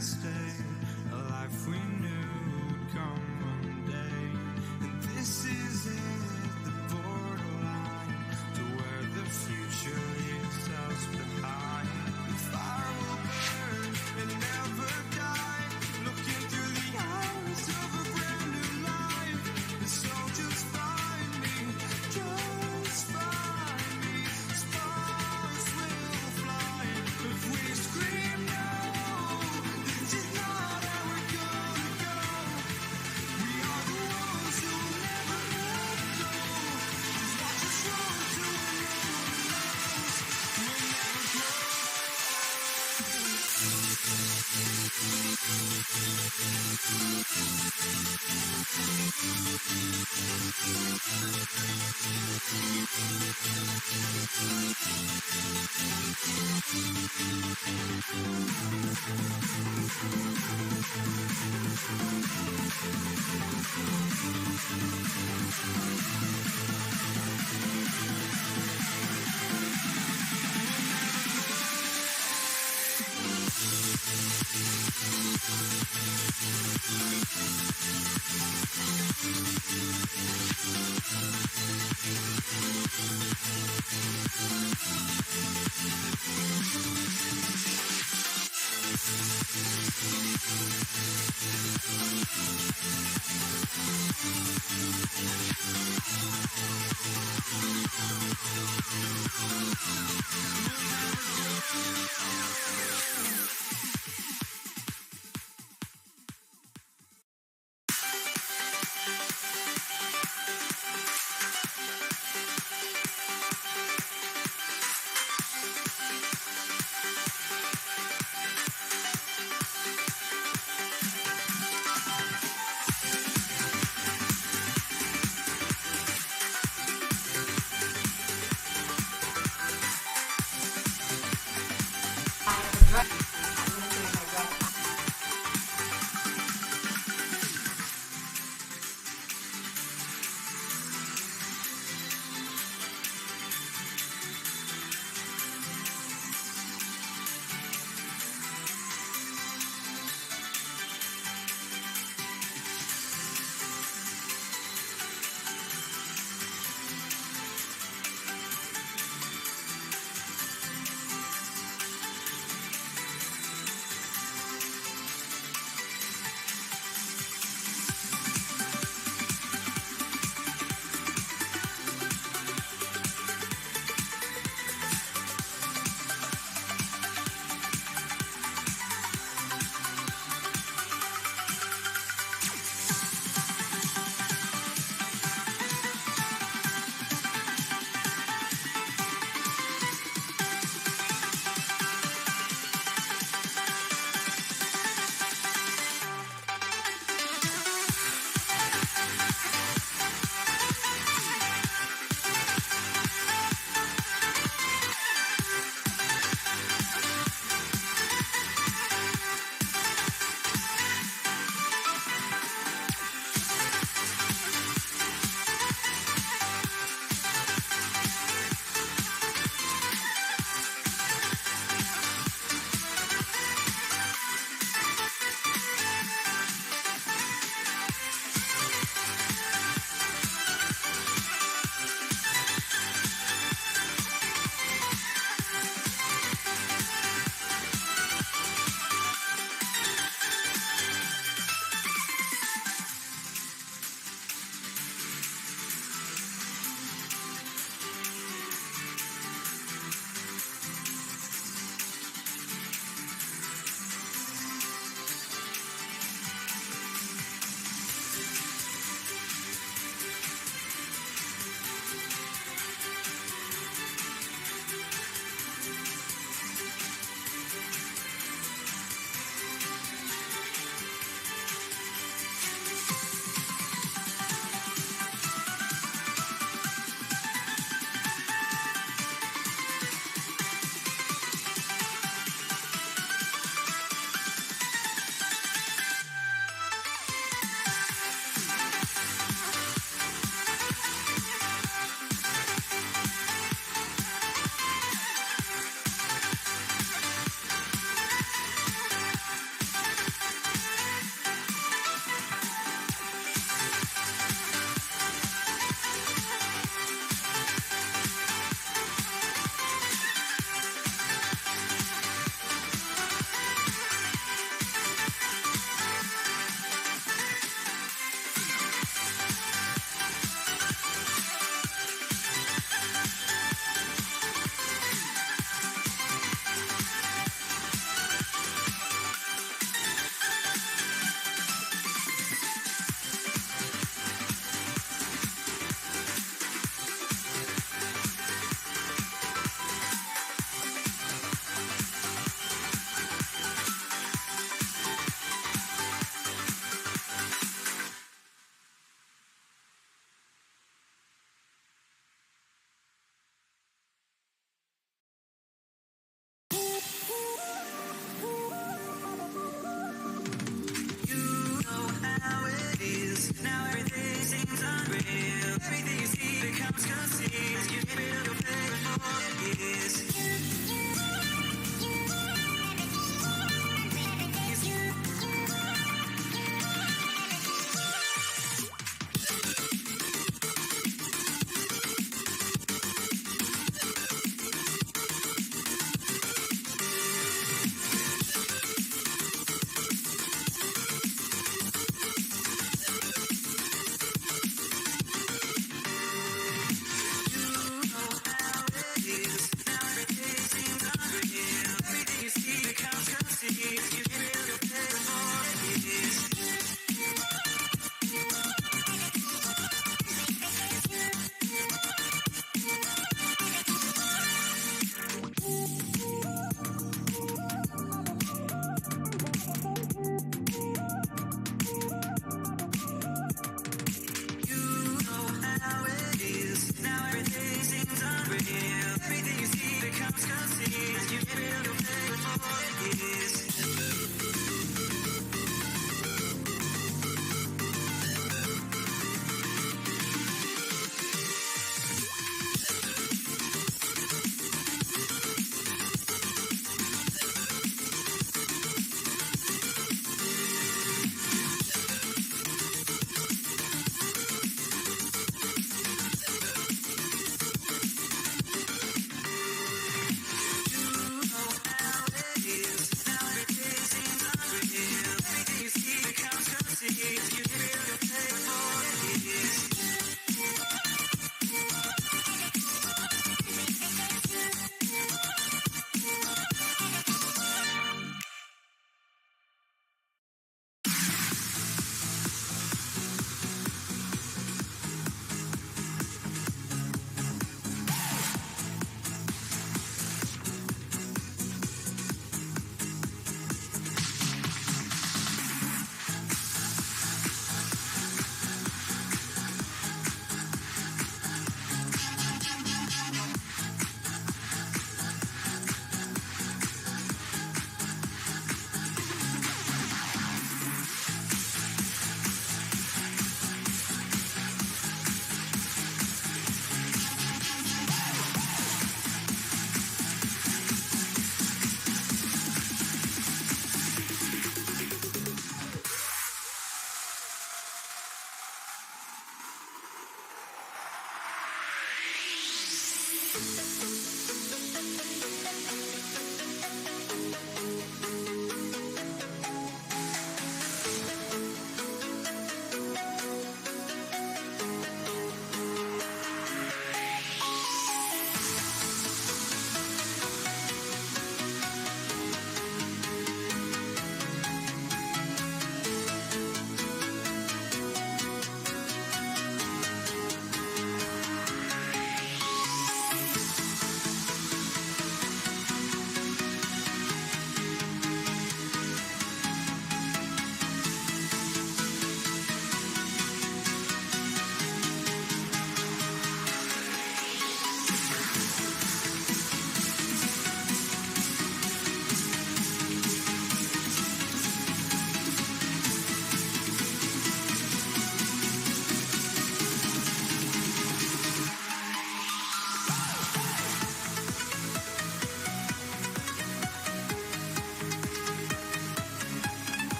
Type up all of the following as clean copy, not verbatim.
stay, a life we knew would come one day. And this is it, the borderline to where the future leaves us behind. The fire will burn and never die, looking through the eyes of a brand new life. And so just find me, just find me. Sparks will fly if we scream no. This is not how we're gonna go. We are the ones who will never let go. Just watch us run till no one knows. We'll never grow.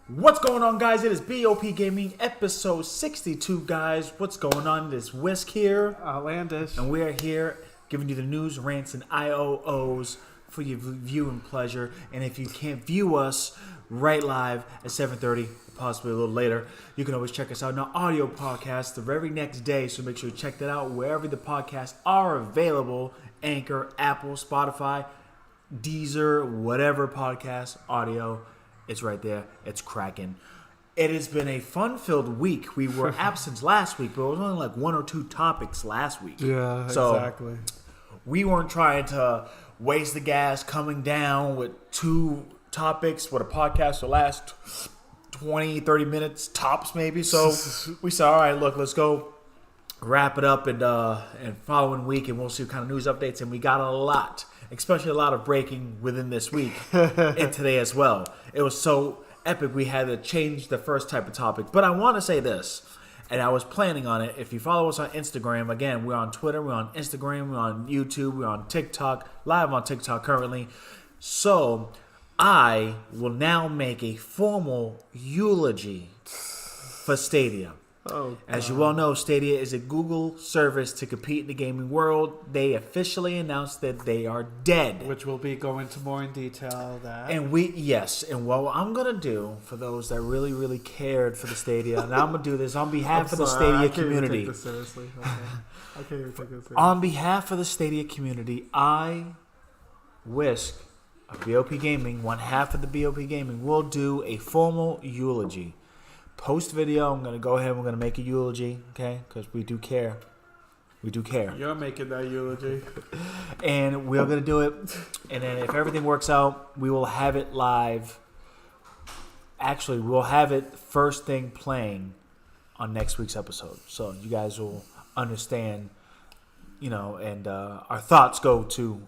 What's going on, guys? It is B.o.P Gaming, episode 62, guys. What's going on? This Whisk here. Outlandish. And we are here giving you the news, rants, and IOOs for your viewing pleasure. And if you can't view us right live at 7:30, possibly a little later, you can always check us out in our audio podcast the very next day. So make sure you check that out wherever the podcasts are available. Anchor, Apple, Spotify, Deezer, whatever podcast, audio. It's right there. It's cracking. It has been a fun-filled week. We were absent last week, but it was only like one or two topics last week. Yeah, so exactly. We weren't trying to waste the gas coming down with two topics. What a podcast will last 20, 30 minutes tops maybe. So we said, all right, look, let's go wrap it up and following week, and we'll see what kind of news updates. And we got a lot. Especially a lot of breaking within this week and today as well. It was so epic we had to change the first type of topic. But I want to say this, and I was planning on it. If you follow us on Instagram, again, we're on Twitter, we're on Instagram, we're on YouTube, we're on TikTok, live on TikTok currently. So I will now make a formal eulogy for Stadia. Oh, as you all know, Stadia is a Google service to compete in the gaming world. They officially announced that they are dead. Which we'll be going into more in detail. And what I'm going to do for those that really, really cared for the Stadia, and I'm going to do this on behalf of the Stadia community. I can't even take this seriously. Okay. I can't even take this seriously. On behalf of the Stadia community, I, Whisk, of B.o.P Gaming, one half of the B.o.P Gaming, will do a formal eulogy. Post video, I'm going to go ahead and we're going to make a eulogy, okay? Because we do care. We do care. You're making that eulogy. And we're going to do it. And then if everything works out, we will have it live. Actually, we'll have it first thing playing on next week's episode. So you guys will understand, and our thoughts go to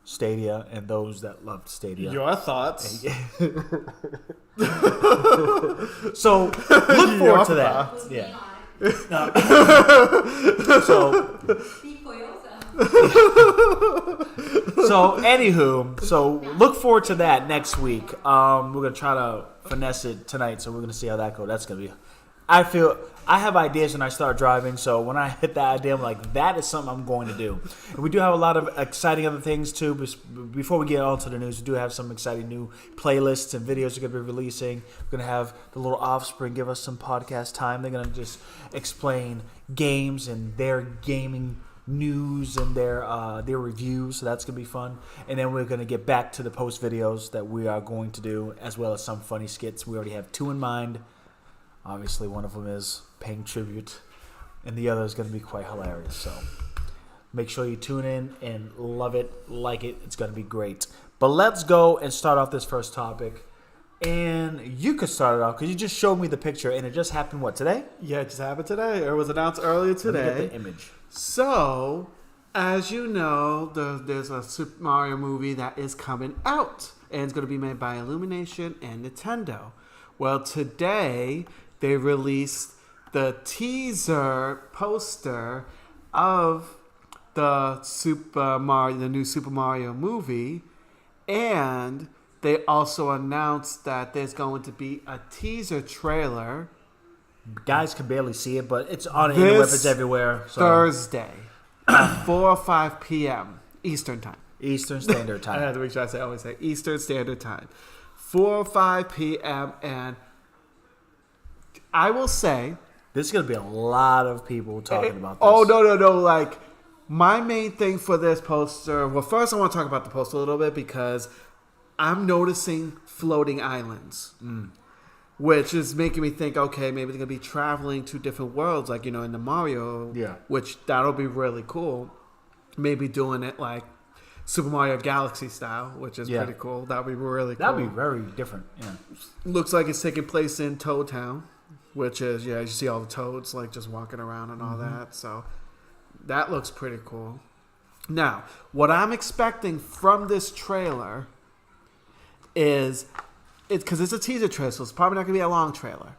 Stadia and those that loved Stadia. Your thoughts. So look forward to that. Yeah. No. So anywho, look forward to that next week. We're gonna try to finesse it tonight, so we're gonna see how that goes. That's gonna be. I have ideas when I start driving, so when I hit that idea, I'm like, that is something I'm going to do. And we do have a lot of exciting other things, too. Before we get on to the news, we do have some exciting new playlists and videos we're going to be releasing. We're going to have the little offspring give us some podcast time. They're going to just explain games and their gaming news and their reviews, so that's going to be fun. And then we're going to get back to the post videos that we are going to do, as well as some funny skits. We already have two in mind. Obviously, one of them is paying tribute, and the other is going to be quite hilarious. So make sure you tune in and love it, like it. It's going to be great. But let's go and start off this first topic. And you could start it off because you just showed me the picture, and it just happened, what, today? Yeah, it just happened today. Or it was announced earlier today. Let me get the image. So, as you know, there's a Super Mario movie that is coming out, and it's going to be made by Illumination and Nintendo. Well, today they released the teaser poster of the new Super Mario movie, and they also announced that there's going to be a teaser trailer. Guys can barely see it, but it's on the interweb. It's everywhere. So. Thursday at 4 or 5 p.m. Eastern Time. Eastern Standard Time. I have to make sure I always say Eastern Standard Time. 4 or 5 p.m. and I will say, this is going to be a lot of people talking about this. Oh, no. Like, my main thing for this poster, well, first I want to talk about the poster a little bit because I'm noticing floating islands, which is making me think, okay, maybe they're going to be traveling to different worlds, like, in the Mario, which that'll be really cool. Maybe doing it like Super Mario Galaxy style, which is pretty cool. That would be really cool. That would be very different, yeah. Looks like it's taking place in Toad Town. Which is, you see all the toads, like, just walking around and all that. So, that looks pretty cool. Now, what I'm expecting from this trailer is, because it's a teaser trailer, so it's probably not going to be a long trailer.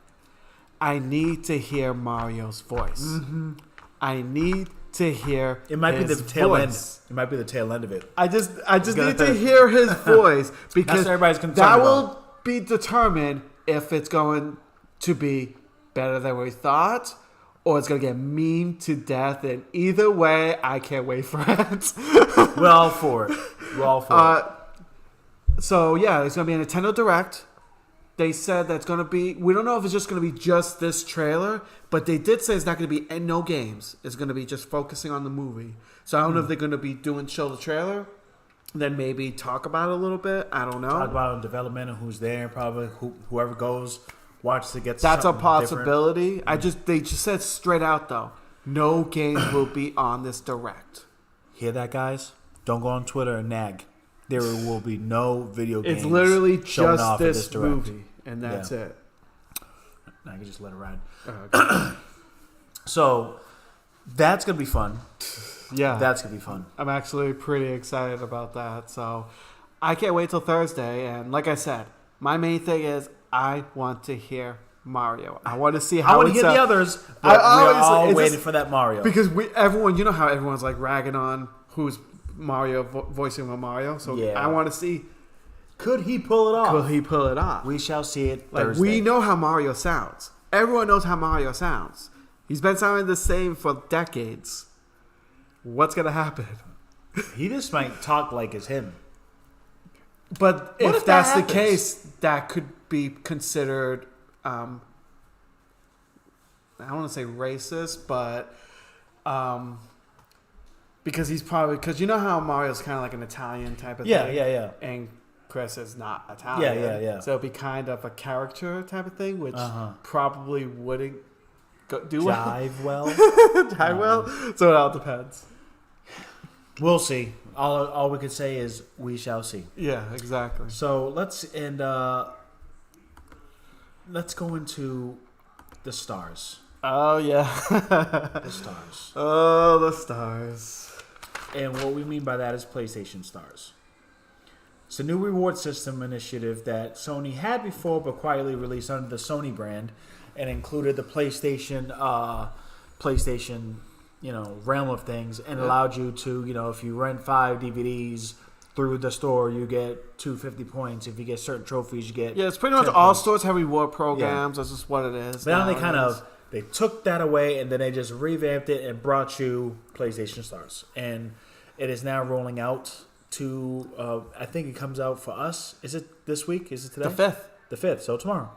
I need to hear Mario's voice. Mm-hmm. I need to hear It might be the tail end. It might be the tail end of it. I just need to hear his voice because everybody's concerned that about. will be determined if it's going to be better than we thought, or it's going to get memed to death. And either way, I can't wait for it. We're all for it. We're all for it. So, yeah, there's going to be a Nintendo Direct. They said that's going to be... We don't know if it's just going to be just this trailer, but they did say it's not going to be no games. It's going to be just focusing on the movie. So I don't know if they're going to be show the trailer, then maybe talk about it a little bit. I don't know. Talk about development and who's there, probably whoever goes, watch to get That's a something possibility. different. They just said straight out, though, no games will be on this Direct. Hear that, guys? Don't go on Twitter and nag. There will be no video games. It's literally showing just off this Direct. movie, and that's it. I can just let it ride. Okay. So that's gonna be fun. Yeah, That's gonna be fun. I'm actually pretty excited about that. So I can't wait till Thursday. And like I said, my main thing is I want to hear Mario. I want to see how I want to hear the others, but we're all waiting for that Mario. Because everyone, you know how everyone's like ragging on who's Mario voicing with Mario. So Yeah. I want to see, could he pull it off? could he pull it off? We shall see it Like Thursday. we know how Mario sounds. Everyone knows how Mario sounds. He's been sounding the same for decades. What's gonna happen? He just might talk like it's him. But What if if that that's the happens? case, that could be considered, I don't want to say racist, but because you know how Mario's kind of like an Italian type of thing. Yeah. And Chris is not Italian. Yeah. So it'd be kind of a character type of thing, which probably wouldn't do well. Jive well. Jive well. So it all depends. We'll see. All we could say is we shall see. Yeah, exactly. So let's go into the stars. Oh yeah. The stars. Oh, the stars. And what we mean by that is PlayStation stars. It's a new reward system initiative that Sony had before, but quietly released under the Sony brand, and included the PlayStation, realm of things, and allowed you to, if you rent 5 DVDs through the store, you get 250 points. If you get certain trophies, you get It's pretty much 10 all points. stores have reward programs. That's just what it is. But now they nowadays. they took that away, and then they just revamped it and brought you PlayStation stars, and it is now rolling out to. I think it comes out for us. Is it this week? Is it today? The 5th. The 5th. So tomorrow,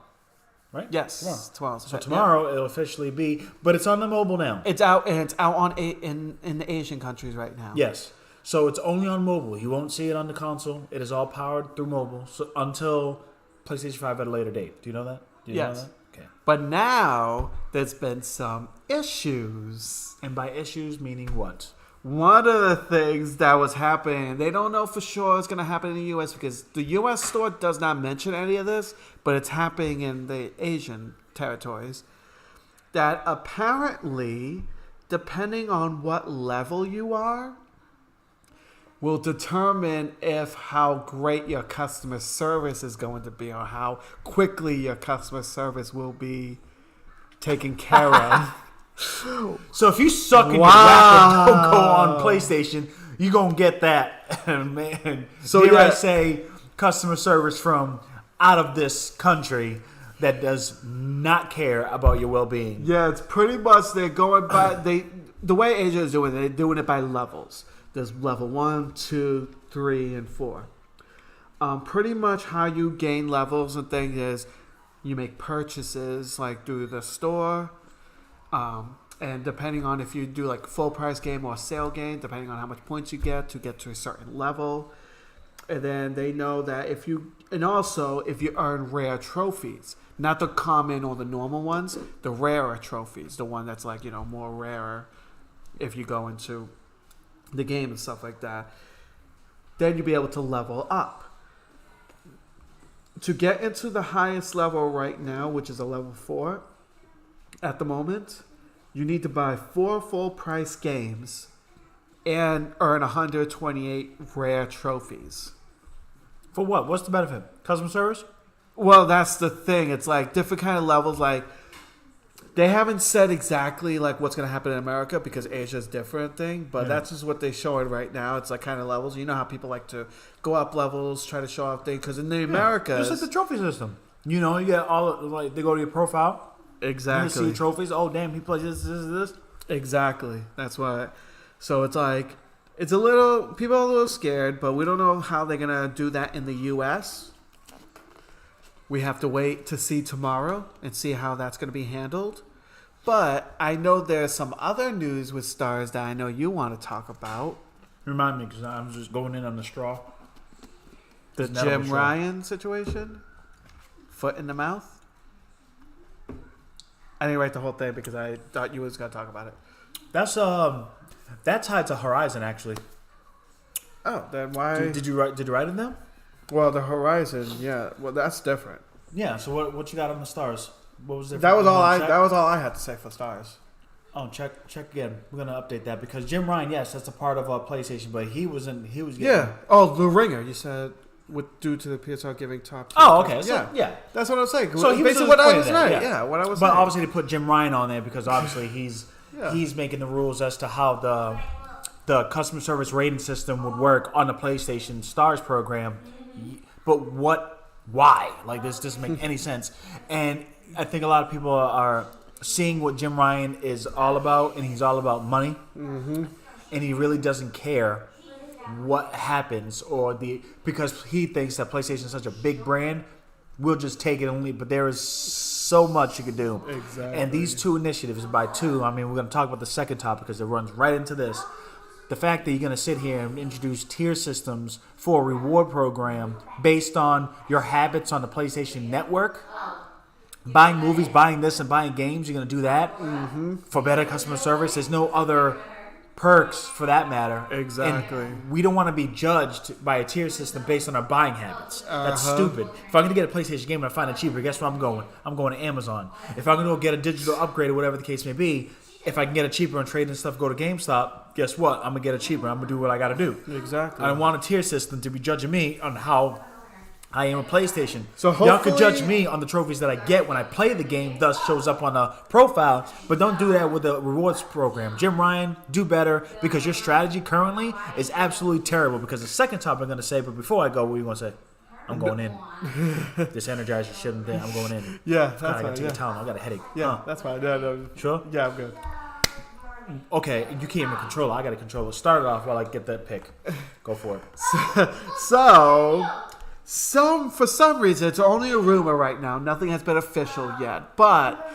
right? Yes, tomorrow. So tomorrow it'll officially be, but it's on the mobile now. It's out, and it's out in the Asian countries right now. Yes. So it's only on mobile. You won't see it on the console. It is all powered through mobile. So until PlayStation 5 at a later date. Do you know that? Do you know Yes. that? Okay. But now there's been some issues. And by issues, meaning what? One of the things that was happening, they don't know for sure it's going to happen in the U.S. because the U.S. store does not mention any of this, but it's happening in the Asian territories. That apparently, depending on what level you are, will determine how great your customer service is going to be or how quickly your customer service will be taken care of. So if you suck in your rap and don't go on PlayStation, you gonna get that. Man, So dare I yeah. say customer service from out of this country that does not care about your well-being. Yeah, it's pretty much they're going by the way Asia is doing it, they're doing it by levels. There's level 1, 2, 3, and 4. Pretty much how you gain levels and things is you make purchases like through the store. And depending on if you do like full price game or sale game, depending on how much points you get to a certain level. And then they know that if you earn rare trophies, not the common or the normal ones, the rarer trophies, the one that's like, more rarer if you go into the game and stuff like that, then you'll be able to level up. To get into the highest level right now, which is a level 4 at the moment, you need to buy 4 full price games and earn 128 rare trophies. For what? What's the benefit? Customer service? Well, that's the thing. It's like different kind of levels. Like they haven't said exactly like what's going to happen in America because Asia's different thing, but that's just what they're showing right now. It's like kind of levels. You know how people like to go up levels, try to show off things because in the Americas, Just like the trophy system. You know, you get all like they go to your profile. Exactly. You see trophies. Oh damn, he plays this. Exactly. That's why. So it's like it's a little people are a little scared, but we don't know how they're gonna do that in the U.S. We have to wait to see tomorrow and see how that's gonna be handled. But I know there's some other news with stars that I know you want to talk about. Remind me, because I'm just going in on the straw. The Jim Ryan situation? Foot in the mouth? I didn't write the whole thing because I thought you was going to talk about it. That's tied to Horizon, actually. Oh, then why? Did you write it down? Well, the Horizon, yeah. Well, that's different. Yeah, so what you got on the stars? What was That was all I had to say for stars. Oh, check again. We're gonna update that because Jim Ryan, yes, that's a part of PlayStation, but he was getting, yeah. Oh, The Ringer. You said due to the PSR giving top. Oh, okay. So, yeah, that's what I was saying. So he basically what I was saying. Yeah, what I was. But saying. obviously they put Jim Ryan on there because obviously he's making the rules as to how the customer service rating system would work on the PlayStation Stars program. But why? Like this doesn't make any sense. And I think a lot of people are seeing what Jim Ryan is all about, and he's all about money, and he really doesn't care what happens because he thinks that PlayStation is such a big brand, we'll just take it and leave. But there is so much you can do. Exactly. And these two initiatives, by two, I mean we're going to talk about the second topic because it runs right into this. The fact that you're going to sit here and introduce tier systems for a reward program based on your habits on the PlayStation Network. Buying movies, buying this, and buying games, you're going to do that for better customer service. There's no other perks for that matter. Exactly. And we don't want to be judged by a tier system based on our buying habits. That's stupid. If I'm going to get a PlayStation game and I find it cheaper, guess where I'm going? I'm going to Amazon. If I'm going to go get a digital upgrade or whatever the case may be, if I can get it cheaper and trade and stuff, go to GameStop, guess what? I'm going to get it cheaper. I'm going to do what I got to do. Exactly. I don't want a tier system to be judging me on how I am a PlayStation. So y'all could judge me on the trophies that I get when I play the game, thus shows up on a profile, but don't do that with the rewards program. Jim Ryan, do better because your strategy currently is absolutely terrible. Because the second topic I'm going to say, but before I go, what are you going to say? I'm going in. This energizer shit and thing, I'm going in. Yeah, that's God, I got fine. to take a Tylenol. I got a headache. Yeah, that's fine. No. Sure? Yeah, I'm good. Okay, you can't even control it. I got to control it. Start it off while I get that pick. Go for it. For some reason, it's only a rumor right now. Nothing has been official yet. But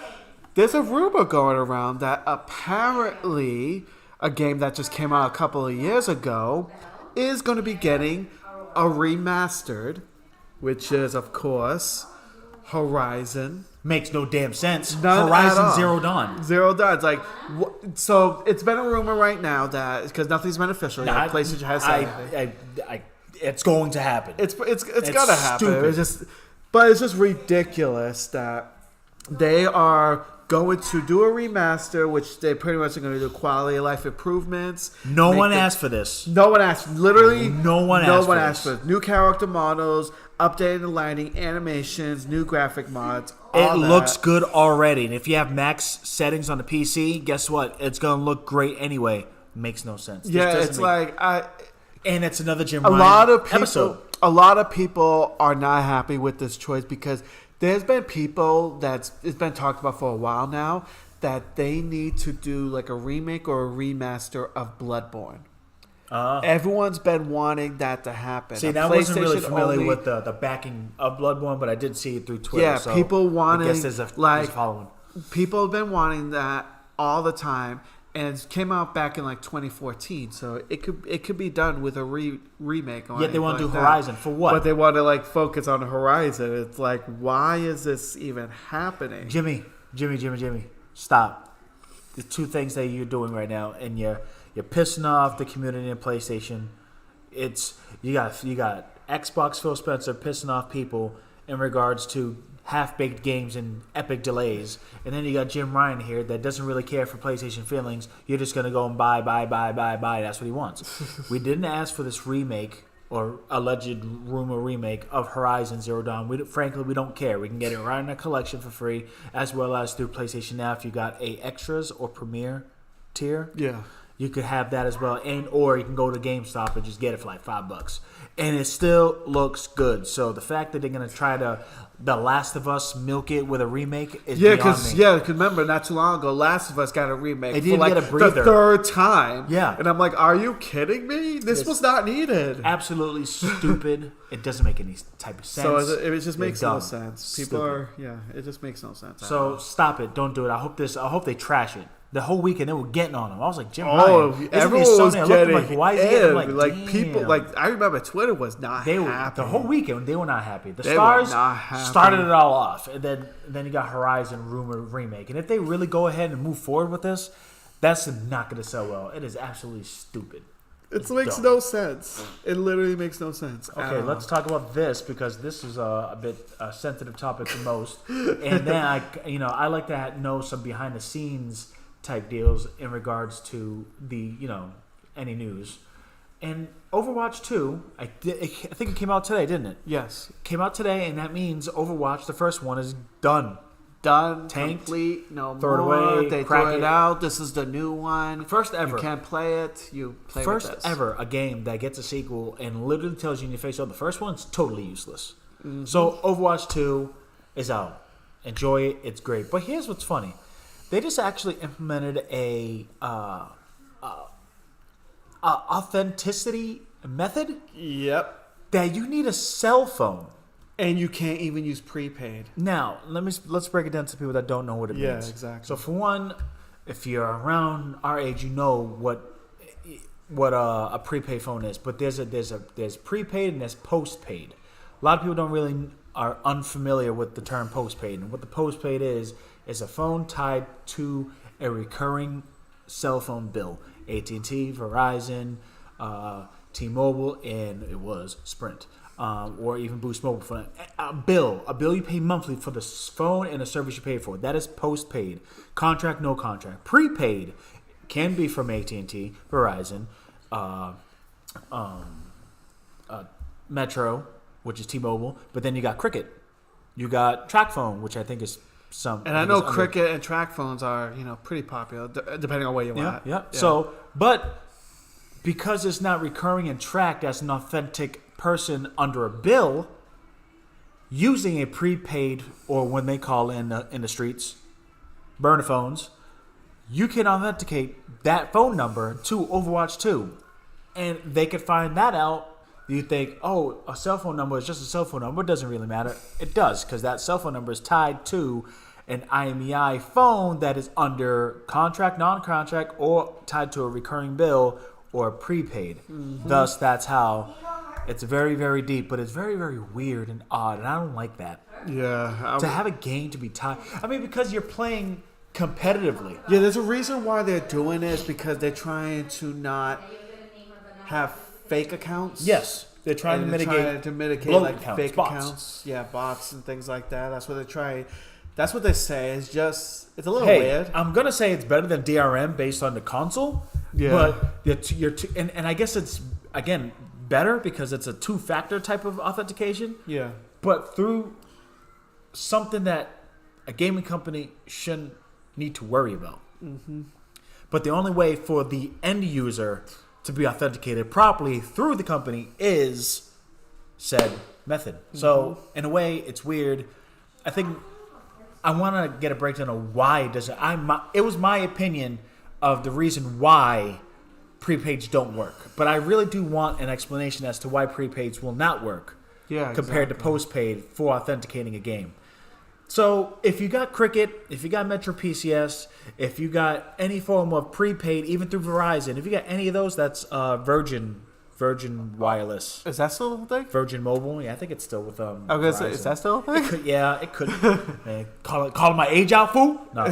there's a rumor going around that apparently a game that just came out a couple of years ago is going to be getting a remastered, which is, of course, Horizon. Makes no damn sense. None at Horizon all. Zero Dawn. Zero Dawn. It's like, so it's been a rumor right now that, because nothing's been official yet. PlayStation has said anything. It's going to happen. It's gonna happen. Stupid. It's just ridiculous that they are going to do a remaster, which they pretty much are going to do quality of life improvements. No one asked for this. No one asked. Literally, no one asked for this. New character models, updating the lighting, animations, new graphic mods. It looks good already, and if you have max settings on the PC, guess what? It's going to look great anyway. Makes no sense. And it's another Jim Ryan episode. A lot of people are not happy with this choice because there's been people it's been talked about for a while now that they need to do like a remake or a remaster of Bloodborne. Everyone's been wanting that to happen. See, I wasn't really familiar with the backing of Bloodborne, but I did see it through Twitter. Yeah, so people wanting I guess there's a following. People have been wanting that all the time. And it came out back in like 2014, so it could be done with a remake. Yet they want to do Horizon for what? But they want to like focus on Horizon. It's like, why is this even happening? Jimmy, stop! The two things that you're doing right now, and you're pissing off the community in PlayStation. You got Xbox Phil Spencer pissing off people in regards to half-baked games and epic delays. And then you got Jim Ryan here that doesn't really care for PlayStation feelings. You're just going to go and buy. That's what he wants. We didn't ask for this remake or alleged rumor remake of Horizon Zero Dawn. Frankly, we don't care. We can get it right in a collection for free, as well as through PlayStation Now if you got a extras or premiere tier. Yeah. you could have that as well, or you can go to GameStop and just get it for like $5, and it still looks good. So the fact that they're gonna try to The Last of Us milk it with a remake is beyond me. Because remember, not too long ago, Last of Us got a remake. It didn't for like get a breather. the third time. Yeah. And I'm like, are you kidding me? This was not needed. Absolutely stupid. It doesn't make any type of sense. So it just makes no dumb. sense. It just makes no sense. So stop it. Don't do it. I hope they trash it. The whole weekend they were getting on him. I was like, Jim Ryan. Everyone was getting like, why is he getting like people like I remember Twitter was not happy. The whole weekend they were not happy. The They Stars were not happy. started it all off, and then you got Horizon rumored remake. And if they really go ahead and move forward with this, that's not going to sell well. It is absolutely stupid. It makes no sense. It literally makes no sense. Okay, let's talk about this because this is a bit sensitive topic for most. And then I like to know some behind the scenes type deals in regards to the any news. And Overwatch 2, I think it came out today, didn't it? Yes, Came out today, and that means Overwatch, the first one, is done. Tanked, complete, no throw more. it away, They crack threw it it out. This is the new one. First ever. You can't play it. You play with First this. ever a game that gets a sequel and literally tells you in your face, oh, the first one's totally useless. Mm-hmm. So Overwatch 2 is out. Enjoy it. It's great. But here's what's funny. They just actually implemented a authenticity method. Yep. That you need a cell phone. And you can't even use prepaid. Now, let's break it down to people that don't know what it means. Yeah, exactly. So for one, if you're around our age, you know what a prepaid phone is. But there's prepaid and there's postpaid. A lot of people are unfamiliar with the term postpaid. And what the postpaid is a phone tied to a recurring cell phone bill. AT&T, Verizon, T-Mobile, and it was Sprint. Or even Boost Mobile for a bill you pay monthly for the phone and the service you pay for. That is postpaid. Contract, no contract. Prepaid can be from AT&T, Verizon, Metro, which is T-Mobile. But then you got Cricket. You got TracFone, which I think is some. And I know Cricket and TracFones are pretty popular depending on where you're at. Yeah. So, but because it's not recurring and tracked as an authentic person under a bill, using a prepaid, or when they call in the streets, burner phones, you can authenticate that phone number to Overwatch 2. And they could find that out. You think, oh, a cell phone number is just a cell phone number. It doesn't really matter. It does, because that cell phone number is tied to an IMEI phone that is under contract, non-contract, or tied to a recurring bill or prepaid. Mm-hmm. Thus, that's how it's very, very deep, but it's very, very weird and odd, and I don't like that. Yeah. To have a game to be tied. I mean, because you're playing competitively. Yeah, there's a reason why they're doing this, because they're trying to not have fake accounts. Yes. They're trying to mitigate like accounts, fake bots. accounts. Yeah, bots and things like that. That's what they're trying. That's what they say. It's a little weird. I'm going to say it's better than DRM based on the console. Yeah. But and I guess it's, again, better because it's a two-factor type of authentication. Yeah. But through something that a gaming company shouldn't need to worry about. Mm-hmm. But the only way for the end user to be authenticated properly through the company is said method. Mm-hmm. So in a way, it's weird. I think I want to get a breakdown of why it doesn't. It was my opinion of the reason why prepaids don't work, but I really do want an explanation as to why prepaids will not work. Yeah, compared to postpaid for authenticating a game. So if you got Cricket, if you got Metro PCS, if you got any form of prepaid, even through Verizon, if you got any of those, that's Virgin Wireless. Is that still a thing? Virgin Mobile, yeah, I think it's still with I was gonna say, is that still a thing? It could. Call my age out, fool. No.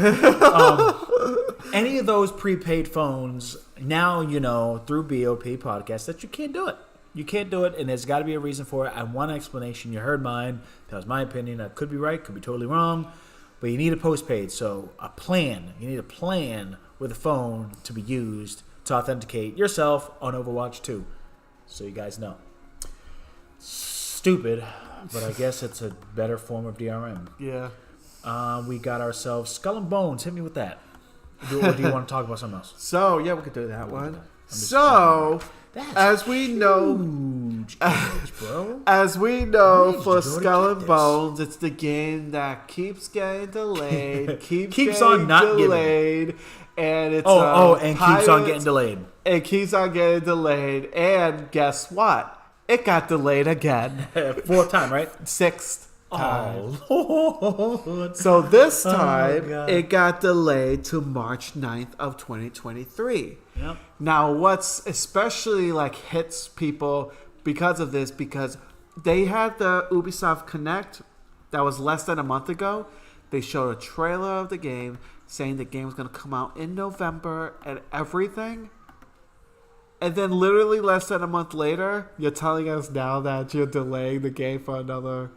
Any of those prepaid phones, now you know through B.o.P podcast that you can't do it. You can't do it, and there's got to be a reason for it. I want an explanation. You heard mine. That was my opinion. I could be right, could be totally wrong. But you need a postpaid. So a plan. You need a plan with a phone to be used to authenticate yourself on Overwatch 2. So you guys know. Stupid, but I guess it's a better form of DRM. Yeah. We got ourselves Skull and Bones. Hit me with that. Or do you want to talk about something else? So yeah, we could do that one. just So That's as we know, huge games, bro. as we know, Where for did you go to Skull get and this? Bones, it's the game that keeps getting delayed, keeps Keeps getting on not giving. delayed, and it's And keeps on Pirates- getting delayed. It keeps on getting delayed, and guess what? It got delayed again, 4th time, right? 6th time. Oh, Lord. So this time, God. it got delayed to March 9th of 2023. Yep. Now, what's especially like hits people because of this, because they had the Ubisoft Connect that was less than a month ago. They showed a trailer of the game saying the game was going to come out in November and everything. And then literally less than a month later, you're telling us now that you're delaying the game for another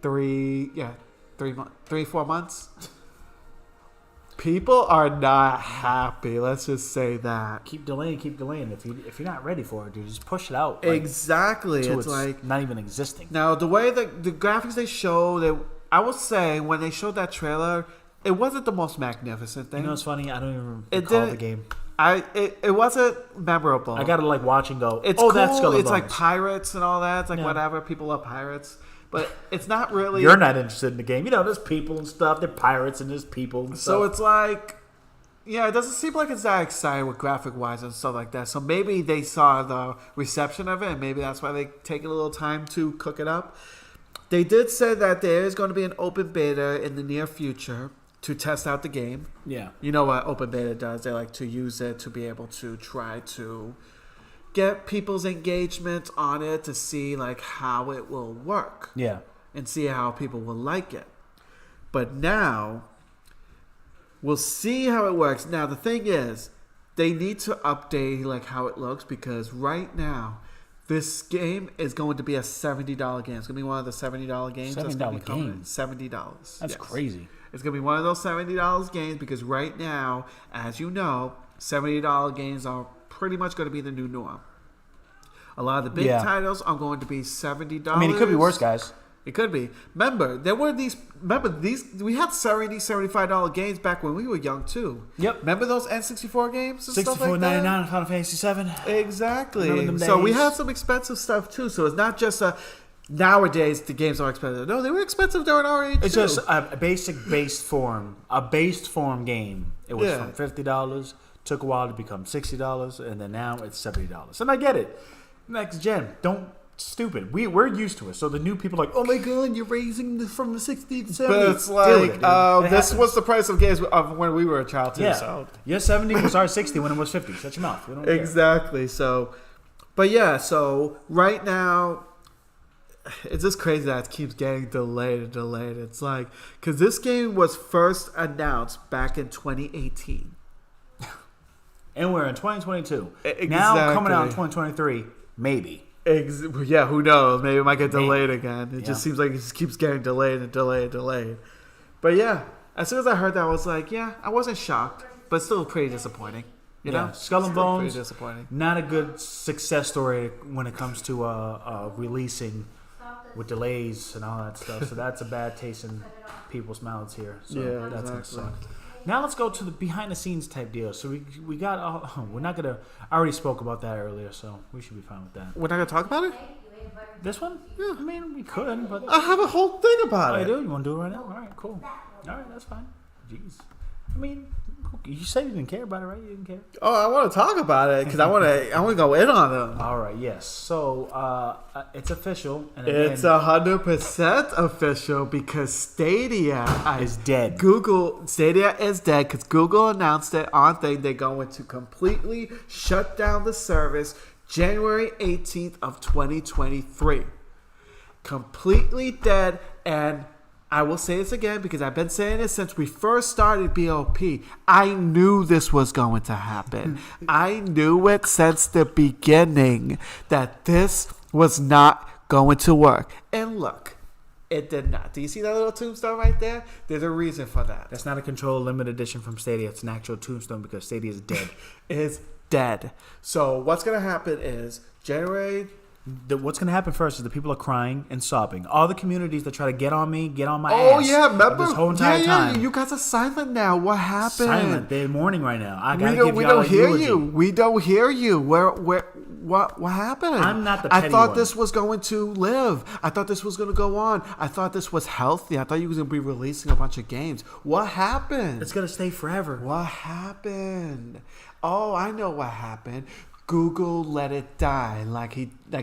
4 months. People are not happy. Let's just say that. Keep delaying. If you're not ready for it, dude, just push it out. Like, Exactly. till It's like not even existing. now the way that the graphics they show, I will say when they showed that trailer, it wasn't the most magnificent thing. You know what's funny? I don't even It recall didn't- the game. It wasn't memorable. I gotta like watch and go. It's oh, cool. that's Skull and It's like Bones. pirates and all that. It's like Yeah. whatever. People love pirates, but it's not really. You're not interested in the game. You know, there's people and stuff. They're pirates and there's people and So stuff. it's like, yeah, it doesn't seem like it's that exciting with graphic wise and stuff like that. So maybe they saw the reception of it, and maybe that's why they take a little time to cook it up. They did say that there is going to be an open beta in the near future to test out the game. Yeah. You know what open beta does? They like to use it to be able to try to get people's engagement on it to see like how it will work Yeah. and see how people will like it. But now we'll see how it works. Now the thing is, they need to update like how it looks, because right now this game is going to be a $70 game. It's going to be one of the $70 games. that's gonna be $70 coming in. game? $70. That's Yes. crazy. It's going to be one of those $70 games, because right now, as you know, $70 games are pretty much going to be the new norm. A lot of the big Yeah. titles are going to be $70. I mean, it could be worse, guys. It could be. Remember, we had $70, $75 games back when we were young too. Yep. Remember those N64 games and stuff like that? $64.99 Final Fantasy 7. Exactly. Remember them So we days? had some expensive stuff too. So it's not just nowadays the games are expensive. No, they were expensive during our age It's too. just a basic based form game. It was Yeah. from $50, took a while to become $60, and then now it's $70. And I get it. Next gen, stupid. We're used to it. So the new people are like, oh my god, you're raising from the 60 to 70. But it's Deal with like it, dude. It this happens. was the price of games of when we were a child too. Yeah. So Your 70 was our 60 when it was 50. Shut your mouth. We don't care. exactly. So, but yeah. So right now, it's just crazy that it keeps getting delayed and delayed. It's like, because this game was first announced back in 2018. And we're in 2022. Exactly. Now coming out in 2023, maybe. Yeah, who knows? Maybe it might get delayed again. It Yeah. just seems like it just keeps getting delayed and delayed and delayed. But yeah, as soon as I heard that, I was like, yeah, I wasn't shocked, but still pretty disappointing. You know, Skull and Still Bones, pretty disappointing. not a good success story when it comes to releasing with delays and all that stuff. So that's a bad taste in people's mouths here. So Yeah, that's gonna exactly. suck. Now let's go to the behind the scenes type deal. So we got we're not gonna. I already spoke about that earlier, so we should be fine with that. We're not gonna talk about it. This one? Yeah, I mean we could, but I have a whole thing about oh, you it. do? You want to do it right now? All right, cool. All right, that's fine. Jeez, I mean, you said you didn't care about it, right? You didn't care. Oh, I want to talk about it because I want to go in on them. All right, yes. So it's official, and It's 100% official because Stadia is dead. Stadia is dead because Google announced it on thing. They're going to completely shut down the service January 18th of 2023. Completely dead. And I will say this again because I've been saying this since we first started B.o.P. I knew this was going to happen. I knew it since the beginning that this was not going to work. And look, it did not. Do you see that little tombstone right there? There's a reason for that. That's not a control limited edition from Stadia. It's an actual tombstone because Stadia is dead. Is dead. So what's going to happen is January what's going to happen first is the people are crying and sobbing. All the communities that try to get on me, get on my ass. Oh yeah, remember this whole entire time. You guys are silent now. What happened? Silent. They're mourning right now. I gotta we give y'all don't hear eulogy. you. We don't hear you. What happened? I'm not the petty I thought one. this was going to live. I thought this was going to go on. I thought this was healthy. I thought you was going to be releasing a bunch of games. What happened? It's gonna stay forever. What happened? Oh, I know what happened. Google let it die like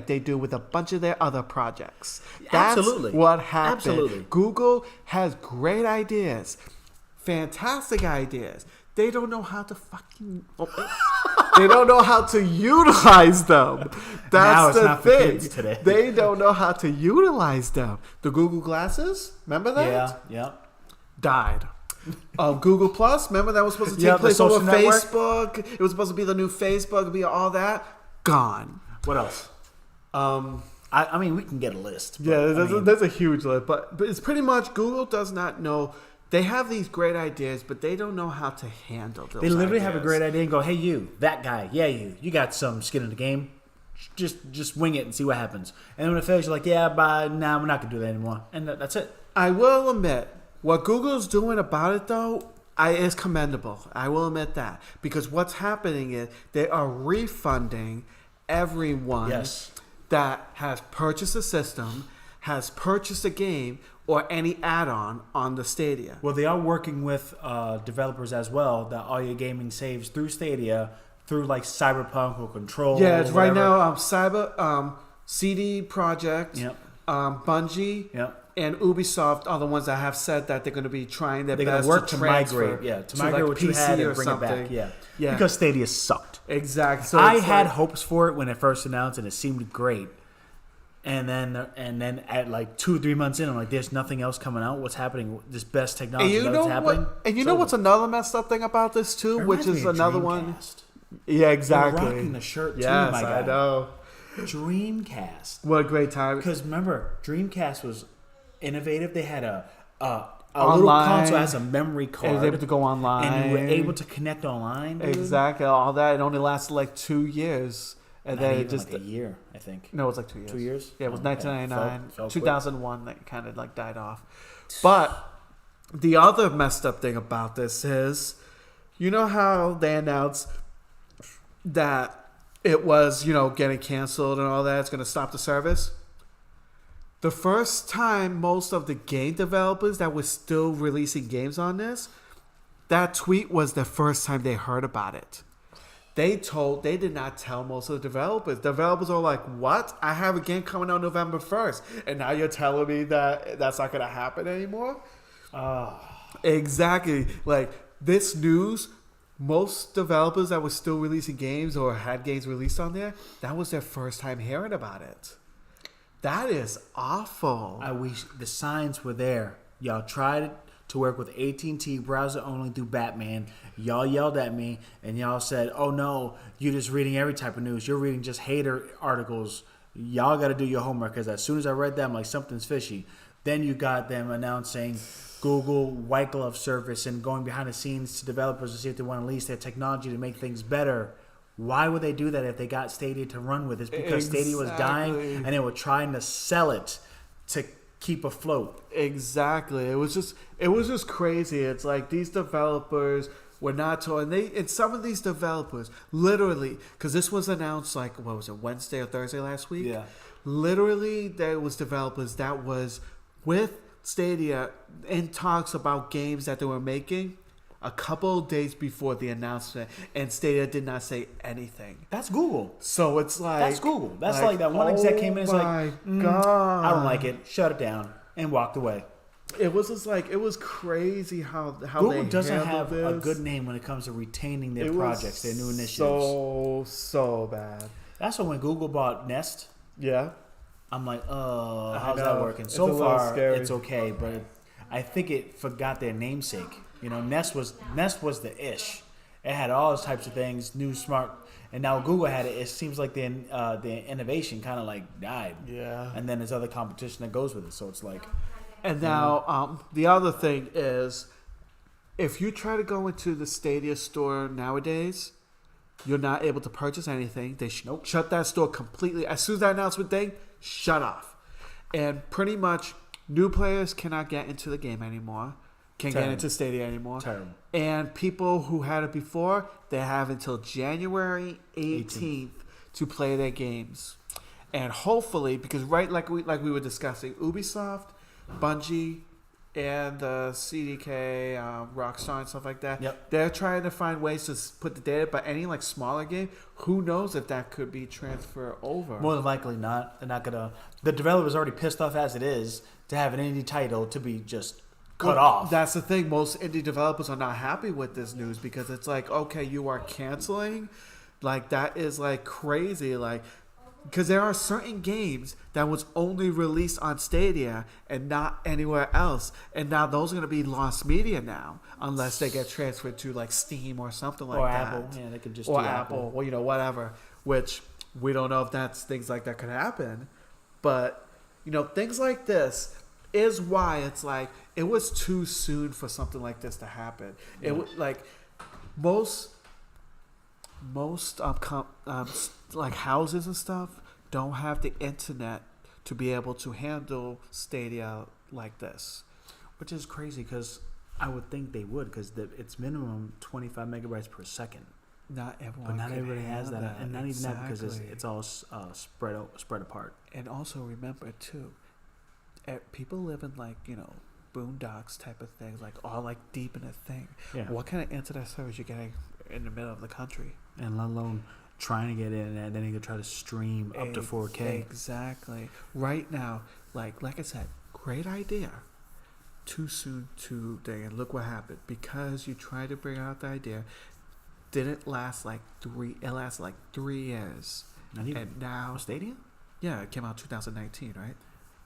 they do with a bunch of their other projects. That's Absolutely. what happened. Absolutely. Google has great ideas, fantastic ideas. They don't know how to they don't know how to utilize them. Now That's it's the not for thing. kids today. They don't know how to utilize them. The Google Glasses, remember that? Yeah. Died. Google Plus, remember that was supposed to take Yeah, the place over social network. Facebook. It was supposed to be the new Facebook, be all that. Gone. What else? I mean, we can get a list. But, Yeah, there's a huge list, but it's pretty much Google does not know. They have these great ideas, but they don't know how to handle those. They literally ideas. have a great idea and go, "Hey, you, that guy, yeah, you got some skin in the game. Just wing it and see what happens." And when it fails, you're like, "Yeah, bye. Nah, we're not gonna do that anymore." And that's it. I will admit, what Google's doing about it, though, is commendable. I will admit that. Because what's happening is they are refunding everyone Yes. that has purchased a system, has purchased a game, or any add-on on the Stadia. Well, they are working with developers as well. That all your gaming saves through Stadia, through like Cyberpunk or Control. Yeah, it's or right whatever. now CD Projekt, Yep. Bungie, Yep. and Ubisoft are the ones that have said that they're going to be trying their They're best going to work to to transfer migrate. Yeah, to to migrate like what you PC had or and bring it back. something. Yeah. Yeah. Because Stadia sucked. Exactly. So I it's had like- hopes for it when it first announced, and it seemed great. And then at like 2 or 3 months in, I'm like, "There's nothing else coming out. What's happening? This best And technology you that's know happening." what? And you It's know over. what's another messed up thing about this too, It which reminds is me of another one. Dreamcast. Yeah, You're exactly. rocking the shirt too, Yes, my guy. I know. Dreamcast. What a great time. Because remember, Dreamcast was innovative. They had a little Online. console that has a memory And card. was able to go online. And you were able to connect online. Dude. Exactly. All that. It only lasted like 2 years. And Not then even it just like a year, I think. No, it was like 2 years. 2 years? Yeah, it was Oh, okay. 1999, Fell quick. 2001 that kind of like died off. But the other messed up thing about this is, you know how they announced that it was, getting canceled and all that, it's going to stop the service? The first time most of the game developers that were still releasing games on this, that tweet was the first time they heard about it. They did not tell most of the developers. Developers are like, "What? I have a game coming out November 1st, and now you're telling me that that's not going to happen anymore?" Exactly. Like this news, most developers that were still releasing games or had games released on there, that was their first time hearing about it. That is awful. I wish the signs were there. Y'all tried to work with AT&T browser only through Batman. Y'all yelled at me and y'all said, "Oh no, you're just reading every type of news. You're reading just hater articles. Y'all got to do your homework." Because as soon as I read that, I'm like, something's fishy. Then you got them announcing Google white glove service and going behind the scenes to developers to see if they want to release their technology to make things better. Why would they do that if they got Stadia to run with? It's because Stadia was dying and they were trying to sell it to keep afloat. Exactly. It was just crazy. It's like these developers were not told, and some of these developers literally, because this was announced like, what was it, Wednesday or Thursday last week? Yeah. Literally, there was developers that was with Stadia in talks about games that they were making a couple of days before the announcement, and Stadia did not say anything. That's Google. So it's like That's Google. That's like that one exec came in and was like, God. I don't like it. Shut it down. And walked away. It was just like, it was crazy how Google they doesn't handled have a this. good name when it comes to retaining their It was projects, their new initiatives. So bad. That's why when Google bought Nest, Yeah. I'm like, how's know. that working? It's a So little far, scary. it's okay, but I think it forgot their namesake. Nest was the ish. It had all those types of things, new smart, and now Google had it. It seems like the innovation kind of like died. Yeah. And then there's other competition that goes with it. So it's like, And now the other thing is, if you try to go into the Stadia store nowadays, You're not able to purchase anything. They shut that store completely. As soon as that announcement thing, shut off. And pretty much new players cannot get into the game anymore. Can't get into Stadia anymore. Terrible. And people who had it before, they have until January 18th to play their games. And hopefully, because like we were discussing, Ubisoft, Bungie, and the CDK, Rockstar and stuff like that, they're trying to find ways to put the data. But any like smaller game, who knows if that could be transferred over? More than likely not. They're not gonna. The developer's already pissed off as it is to have an indie title to be just cut off. That's the thing. Most indie developers are not happy with this news because it's like, okay, you are canceling. Like that is like crazy. Like. Because there are certain games that was only released on Stadia and not anywhere else. And now those are going to be lost media now. Unless they get transferred to like Steam or something like that. Or Apple. Yeah, they could just or do Apple. Or, whatever. Which we don't know if that's things like that could happen. But, things like this is why it's like it was too soon for something like this to happen. It was like most like houses and stuff don't have the internet to be able to handle Stadia like this, which is crazy because I would think they would because it's minimum 25 megabytes per second. Not everyone, but not everybody has that, and not even that because it's all spread apart. And also remember too, people live in like boondocks type of things, like all like deep in a thing. Yeah. What kind of internet service you getting in the middle of the country? And let alone trying to get in and then you could try to stream up to 4K. Exactly. Right now, like I said, great idea. Too soon today, and look what happened. Because you tried to bring out the idea, didn't last like 3 years. And now Stadia? Yeah, it came out 2019, right?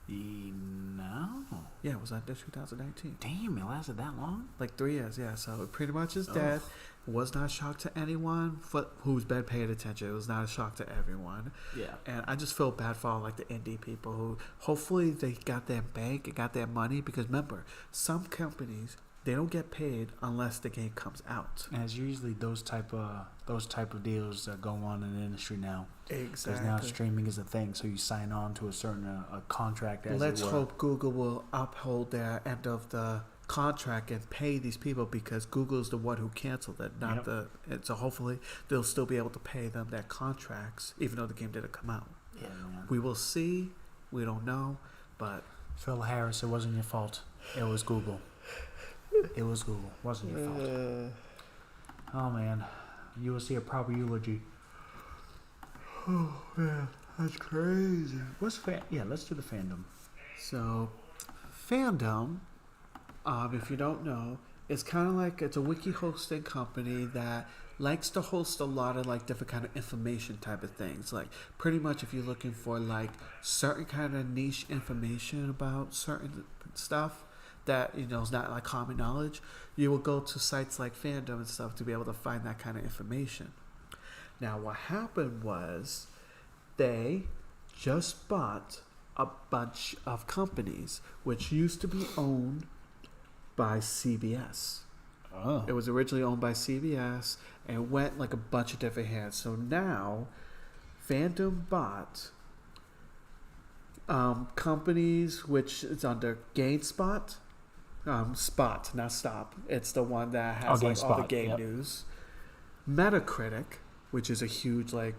No. Yeah, it was under 2019. Damn, it lasted that long? Like 3 years, yeah. So it pretty much is dead. Was not a shock to anyone who's been paying attention. It was not a shock to everyone. Yeah. And I just feel bad for all like the indie people who hopefully they got their bank and got their money because remember, some companies they don't get paid unless the game comes out. And it's usually those type of deals that go on in the industry now. Exactly. Because now streaming is a thing, so you sign on to a certain a contract. Let's hope Google will uphold their end of the contract and pay these people because Google is the one who canceled it, not and so hopefully they'll still be able to pay them their contracts, even though the game didn't come out. Yeah, we will see. We don't know, but Phil Harris, it wasn't your fault. It was Google. It was Google. It wasn't your fault. Oh man, you will see a proper eulogy. Oh man, that's crazy. Let's do the fandom. So, fandom, if you don't know, it's kind of like it's a wiki hosting company that likes to host a lot of like different kind of information type of things. Like pretty much if you're looking for like certain kind of niche information about certain stuff that is not like common knowledge, you will go to sites like Fandom and stuff to be able to find that kind of information. Now what happened was they just bought a bunch of companies which used to be owned by CBS. Oh. It was originally owned by CBS and went like a bunch of different hands. So now Fandom bought companies which is under GameSpot. Spot, not Stop. It's the one that has like all the game news. Metacritic, which is a huge like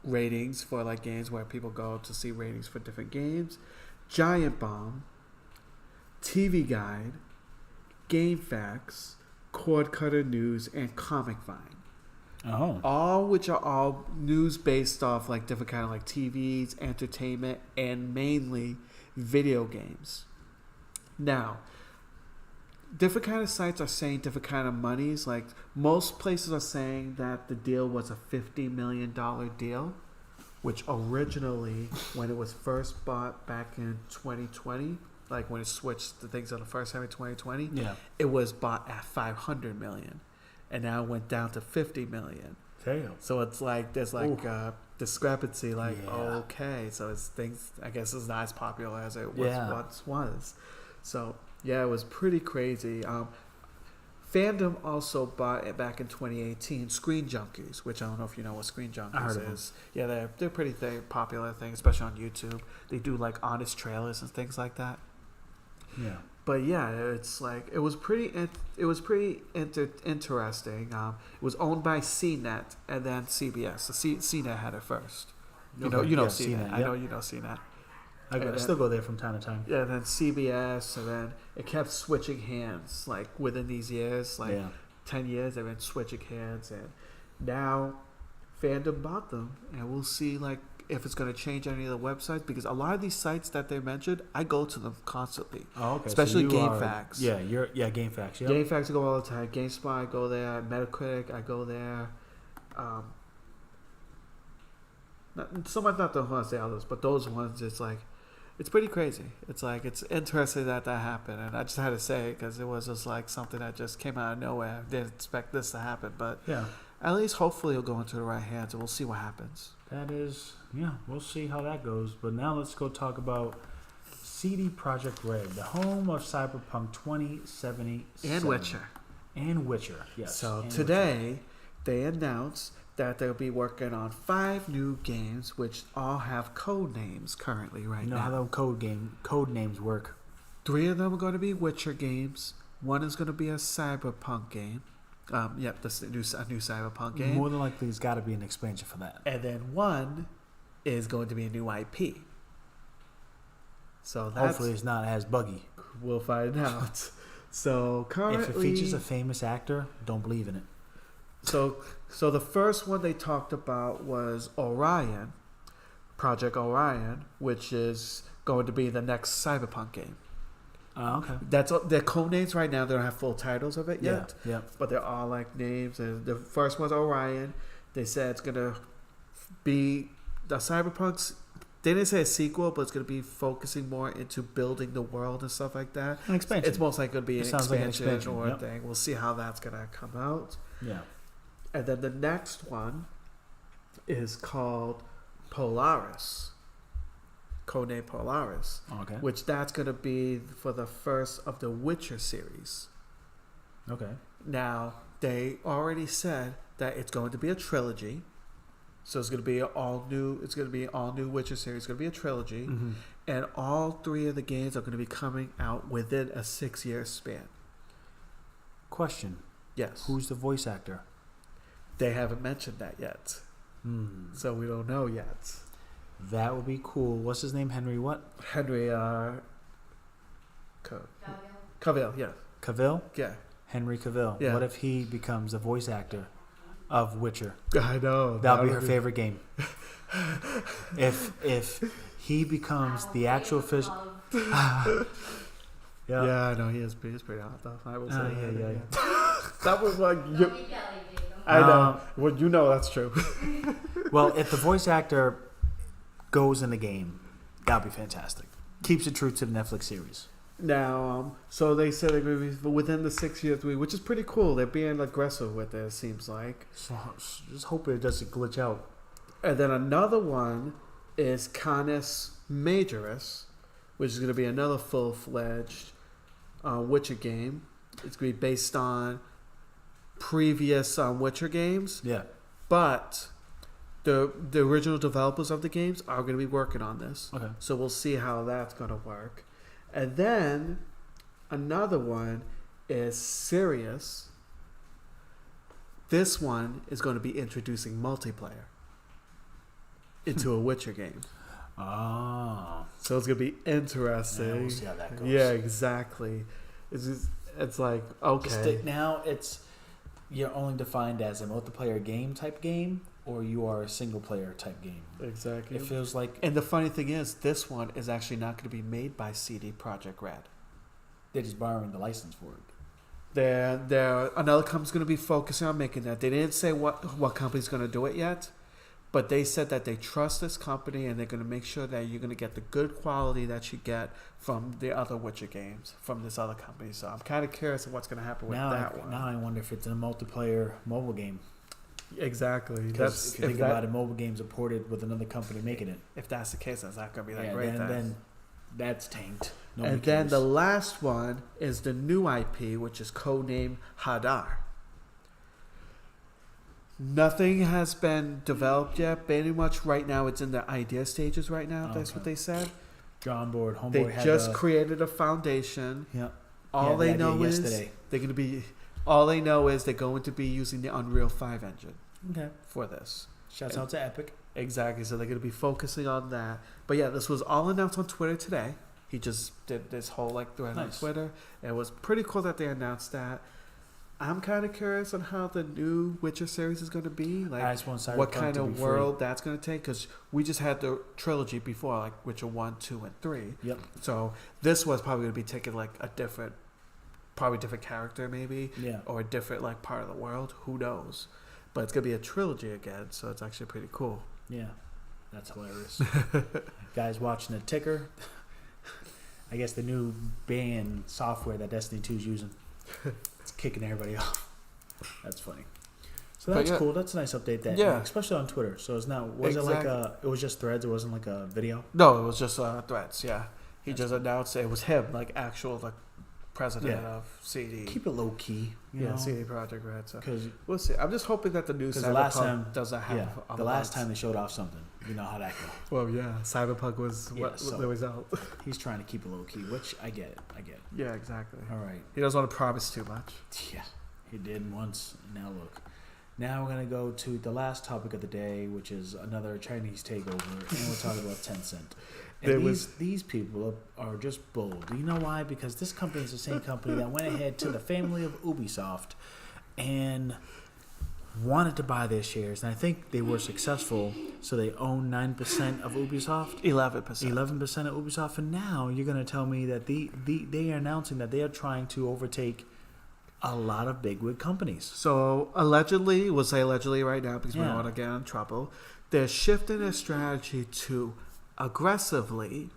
ratings for like games where people go to see ratings for different games. Giant Bomb, TV Guide, GameFAQs, Cord Cutter News, and Comic Vine. Oh. All which are all news based off like different kind of like TVs, entertainment, and mainly video games. Now, different kind of sites are saying different kind of monies. Like most places are saying that the deal was a $50 million deal, which originally, when it was first bought back in 2020, like when it switched the things on the first time in 2020, it was bought at $500 million, and now it went down to $50 million. Damn. So it's like there's like discrepancy. Like okay, so it's things. I guess it's not as popular as it once was. So, yeah, it was pretty crazy. Fandom also bought it back in 2018 Screen Junkies, which I don't know if you know what Screen I heard Junkies of is. Yeah, they're pretty popular thing, especially on YouTube. They do like honest trailers and things like that. Yeah. But yeah, it's like it was pretty interesting. It was owned by CNET and then CBS. So CNET had it first. You know CNET. CNET. I know you know CNET. I still go there from time to time. Yeah, and then CBS, and then it kept switching hands. Like within these years, 10 years, they've been switching hands, and now Fandom bought them, and we'll see like if it's going to change any of the websites, because a lot of these sites that they mentioned, I go to them constantly. Oh, okay. Especially so GameFAQs. GameFAQs. Yeah. GameFAQs I go all the time. GameSpot I go there. Metacritic I go there. Not the ones the others, but those ones. It's pretty crazy. It's like it's interesting that happened, and I just had to say it because it was just like something that just came out of nowhere. Didn't expect this to happen, but Yeah. at least hopefully it'll go into the right hands, and we'll see what happens. That is, we'll see how that goes. But now let's go talk about CD Projekt Red, the home of Cyberpunk 2077. And Witcher. Yes. So and today they announced that they'll be working on 5 new games, which all have code names currently Witcher. You know now. how those code names work. 3 of them are going to be Witcher games. 1 is going to be a Cyberpunk game. This a new Cyberpunk game. More than likely, there's got to be an expansion for that. And then 1 is going to be a new IP. So that's, Hopefully, it's not as buggy. we'll find out. So currently, If it features a famous actor, don't believe in it. So the first one they talked about was Orion, Project Orion, which is going to be the next Cyberpunk game. Okay. That's their code names right now. They don't have full titles of it yet. Yeah. But they're all like names. And the first one's Orion. They said it's gonna be the Cyberpunk's. They didn't say a sequel, but it's gonna be focusing more into building the world and stuff like that. An expansion. It's most likely gonna be It an sounds like an expansion, expansion, or a yep. thing. We'll see how that's gonna come out. Yeah. And then the next one is called Polaris. Codename Polaris. Okay. Which that's going to be for the first of the Witcher series. Okay. Now, they already said that it's going to be a trilogy. So it's going to be all new Witcher series. It's going to be a trilogy. Mm-hmm. And all 3 of the games are going to be coming out within a 6-year span. Question. Yes. Who's the voice actor? They haven't mentioned that yet. So we don't know yet. That would be cool. What's his name? Henry what? Henry Cavill, yeah. Cavill? Yeah. Henry Cavill. Yeah. What if he becomes the voice actor of Witcher? I know. That'll be her favorite game. If he becomes the actual official. Yeah, I know. He is pretty hot though. I will say. Yeah. That was like. I know. Well, you know that's true. Well, if the voice actor goes in the game, that'd be fantastic. Keeps it true to the Netflix series. Now, so they said they're going to be within the 6-year 3, which is pretty cool. They're being aggressive with it, it seems like. So just hope it doesn't glitch out. And then another one is Canis Majoris, which is going to be another full-fledged Witcher game. It's going to be based on previous Witcher games. Yeah. But the original developers of the games are going to be working on this. Okay. So we'll see how that's going to work. And then another one is Sirius. This one is going to be introducing multiplayer into a Witcher game. Oh. So it's going to be interesting. Yeah, we'll see how that goes. Yeah, exactly. It's like, okay. Now you're only defined as a multiplayer type game, or you are a single player type game. Exactly. It feels like. And the funny thing is, this one is actually not going to be made by CD Projekt Red. They're just borrowing the license for it. Another company's going to be focusing on making that. They didn't say what company's going to do it yet, but they said that they trust this company and they're going to make sure that you're going to get the good quality that you get from the other Witcher games from this other company. So I'm kind of curious of what's going to happen with that one. Now I wonder if it's a multiplayer mobile game. Exactly. Because if you think about it, mobile games are ported with another company making it. If that's the case, that's not going to be that great. Then that's tanked. Nobody And then cares. the last one is the new IP, which is codenamed Hadar. Nothing has been developed yet. Pretty much right now, it's in the idea stages right now. That's what they said. Drawing board. Homeboy They had just created a foundation. Yeah. All they know is yesterday. they're going to be. All they know is they're going to be using the Unreal 5 engine Okay. for this. Shouts out to Epic. Exactly. So they're going to be focusing on that. But yeah, this was all announced on Twitter today. He just did this whole thread on Twitter. It was pretty cool that they announced that. I'm kind of curious on how the new Witcher series is going to be. I just want What Cyberpunk kind to of be world that's going to take. Because we just had the trilogy before, like Witcher 1, 2, and 3. Yep. So this was probably going to be taking a different character maybe. Yeah. Or a different part of the world. Who knows? But it's going to be a trilogy again. So it's actually pretty cool. Yeah. That's hilarious. Guys watching the ticker. I guess the new ban software that Destiny 2 is using. It's kicking everybody off. That's funny. So that's cool. That's a nice update. Especially on Twitter. So it's not. Was it it was just threads? It wasn't like a video. No, it was just threads. Yeah, he just announced it was him, actual president of CD. Keep it low key. You know? CD Projekt Red. So because we'll see. I'm just hoping that the new Cyberpunk doesn't have. The last time they showed off something, you know how that goes. Well, yeah, Cyberpunk was the result. He's trying to keep it low key, which I get it. Yeah, exactly. All right. He doesn't want to promise too much. Yeah, he did once. Now look. Now we're gonna go to the last topic of the day, which is another Chinese takeover, and we're talking about Tencent. And these people are just bold. You know why? Because this company is the same company that went ahead to the family of Ubisoft and wanted to buy their shares, and I think they were successful. So they own 9% of Ubisoft, 11%, 11% of Ubisoft, and now you're going to tell me that they are announcing that they are trying to overtake a lot of bigwig companies. So allegedly, we'll say allegedly right now because we don't want to get in trouble. They're shifting their strategy to aggressively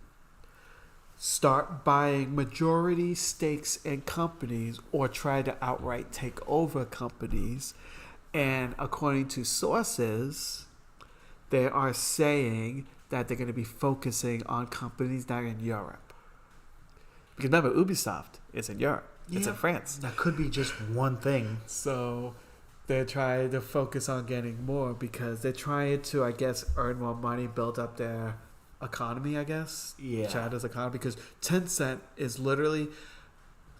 start buying majority stakes in companies or try to outright take over companies. And according to sources, they are saying that they're going to be focusing on companies that are in Europe. Because remember, Ubisoft is in Europe. It's in France. That could be just one thing. So they're trying to focus on getting more because they're trying to, I guess, earn more money, build up their economy, I guess. Yeah. China's economy. Because Tencent is literally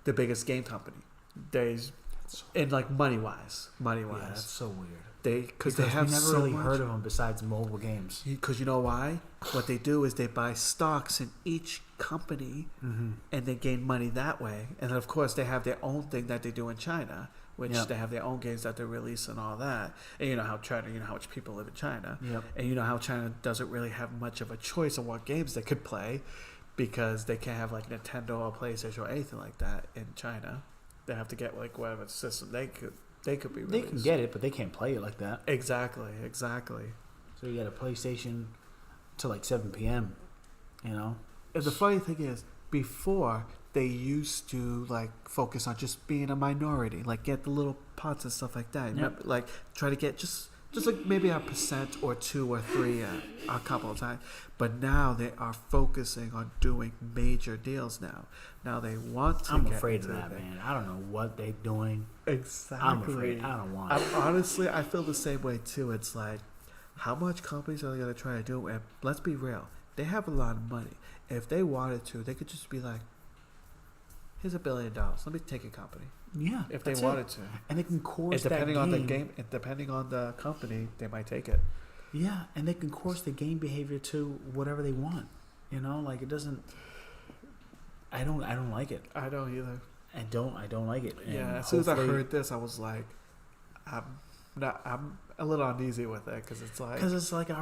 the biggest game company. And money-wise. Yeah, that's so weird. Because they have we never so really much. heard of them besides mobile games. Because you know why? What they do is they buy stocks in each company and they gain money that way. And then, of course, they have their own thing that they do in China, which they have their own games that they release and all that. And you know how China, you know how much people live in China. Yep. And you know how China doesn't really have much of a choice on what games they could play because they can't have Nintendo or PlayStation or anything like that in China. They have to get whatever system they could be released. They can get it, but they can't play it like that. Exactly. So you got a PlayStation till 7 p.m. You know. And the funny thing is, before they used to focus on just being a minority, get the little pots and stuff like that. Yep. Remember, try to get just maybe 1% or 2 or 3 a couple of times. But now they are focusing on doing major deals now. Now they want to. I'm afraid of that, man. I don't know what they're doing. Exactly. I'm afraid. I don't want it. Honestly, I feel the same way too. It's how much companies are they going to try to do? And let's be real. They have a lot of money. If they wanted to, they could just be here's $1 billion. Let me take a company. Yeah. If they wanted to. And they can course depending that on the game, and depending on the company, they might take it. Yeah, and they can course the game behavior to whatever they want. You know, it doesn't. I don't like it. I don't either. I don't like it. And as soon as I heard this, I was I'm a little uneasy with it because it's all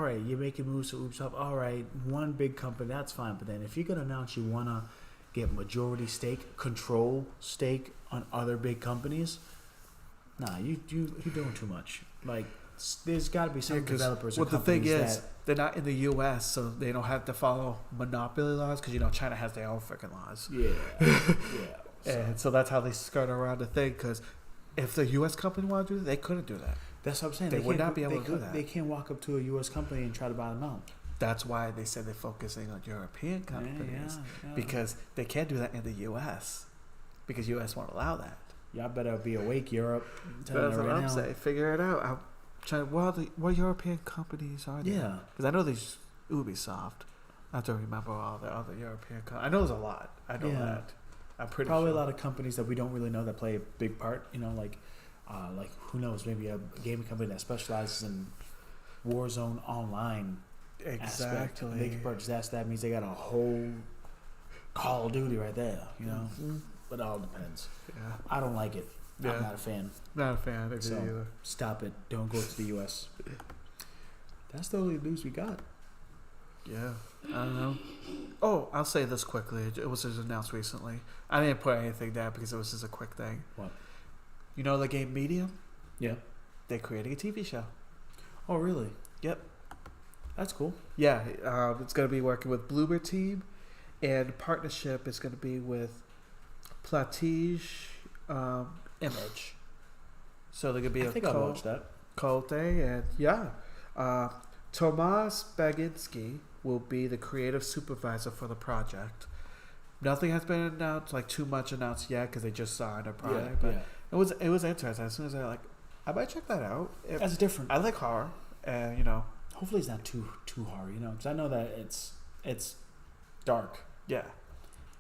right, you're making moves to Ubisoft. All right, one big company, that's fine. But then if you're gonna announce you wanna get majority stake, control stake on other big companies, nah, you're doing too much. There's got to be some developers. Well, the thing is, they're not in the U.S., so they don't have to follow monopoly laws because China has their own freaking laws. Yeah. And so that's how they skirt around the thing. Because if the U.S. company wanted to do that, they couldn't do that. That's what I'm saying. They would not be able to do that. They can't walk up to a U.S. company and try to buy them out. That's why they said they're focusing on European companies yeah. because they can't do that in the U.S. because U.S. won't allow that. Y'all better be awake, Europe. That's what I'm saying. Figure it out. I'm trying. What European companies are there? Yeah. Because I know there's Ubisoft. I have to remember all the other European companies. I know there's a lot. I know that. I'm pretty probably sure. a lot of companies that we don't really know that play a big part. You know, like who knows? Maybe a gaming company that specializes in Warzone Online. Exactly. Aspect. They can purchase that. So that means they got a whole Call of Duty right there. You know, but it all depends. Yeah. I don't like it. Yeah. I'm not a fan. Not a fan of it So either. stop it. Don't go to the U.S. That's the only news we got. Yeah, I don't know. Oh, I'll say this quickly. It was just announced recently. I didn't put anything down because it was just a quick thing. What? You know the game Medium? Yeah. They're creating a TV show. Oh, really? Yep. That's cool. Yeah, it's going to be working with Bloober Team, and partnership is going to be with Platige Image. So they're going to be I think I'll watch that. Colte, and yeah. Tomas Baginski will be the creative supervisor for the project. Nothing has been announced, like too much announced yet, because they just signed a project. But it was interesting. As soon as I might check that out. That's different. I like horror, and you know. Hopefully, it's not too hard, you know, because I know that it's dark. Yeah.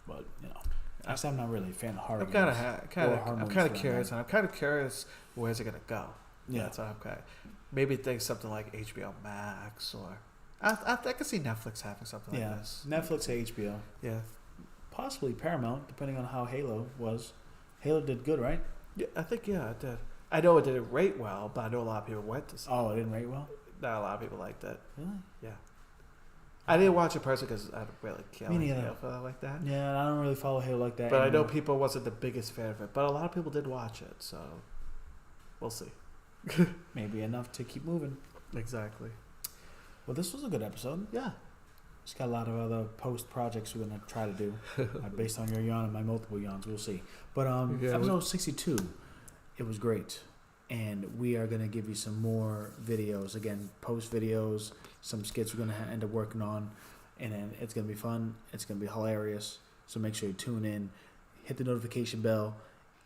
But you know, actually, I'm not really a fan of horror. I'm kind of curious, and I'm kind of curious where's it gonna go. Yeah, so I'm kind of maybe think something like HBO Max, or I can see Netflix having something like this. Netflix or HBO. Yeah, possibly Paramount, depending on how Halo was. Halo did good, right? Yeah, I think it did. I know it didn't rate well, but I know a lot of people went to see it. Oh, it didn't rate well? Not a lot of people liked it. Really? Yeah. I didn't watch it personally because I don't really care Me neither. for that like that. Yeah, I don't really follow Halo like that. But anymore. I know people wasn't the biggest fan of it. But a lot of people did watch it, so we'll see. Maybe enough to keep moving. Exactly. Well, this was a good episode. Yeah. Just got a lot of other post projects we're gonna try to do based on your yawn and my multiple yawns. We'll see. But episode 62, it was great, and we are gonna give you some more videos. Again, post videos, some skits we're gonna end up working on, and then it's gonna be fun. It's gonna be hilarious. So make sure you tune in, hit the notification bell.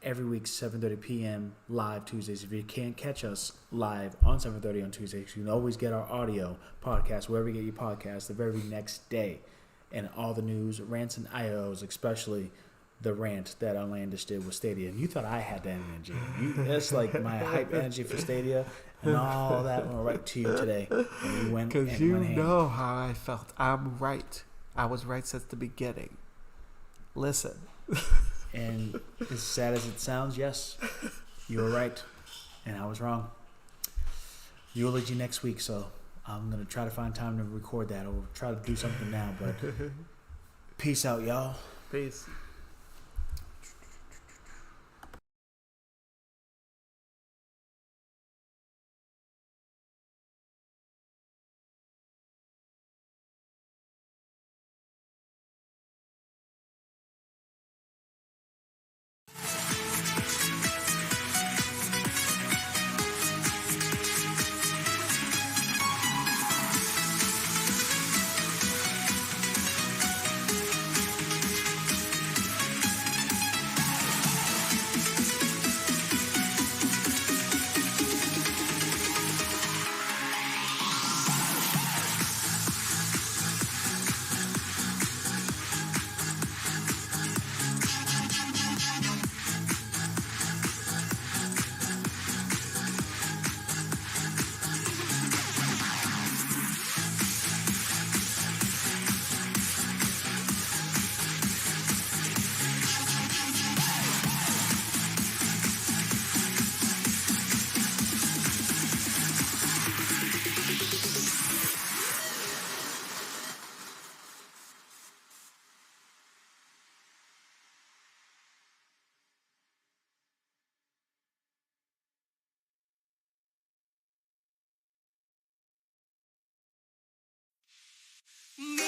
Every week, 7:30 p.m. live Tuesdays. If you can't catch us live on 7:30 on Tuesdays, you can always get our audio podcast wherever you get your podcast the very next day. And all the news, rants and IOs, especially the rant that Orlandish did with Stadia. And you thought I had that energy. That's like my hype energy for Stadia, and all that went right to you today. And you went because you know how I felt. I'm right. I was right since the beginning. Listen. And as sad as it sounds, yes, you were right, and I was wrong. Eulogy next week, so I'm going to try to find time to record that, or try to do something now, but peace out, y'all. Peace. No.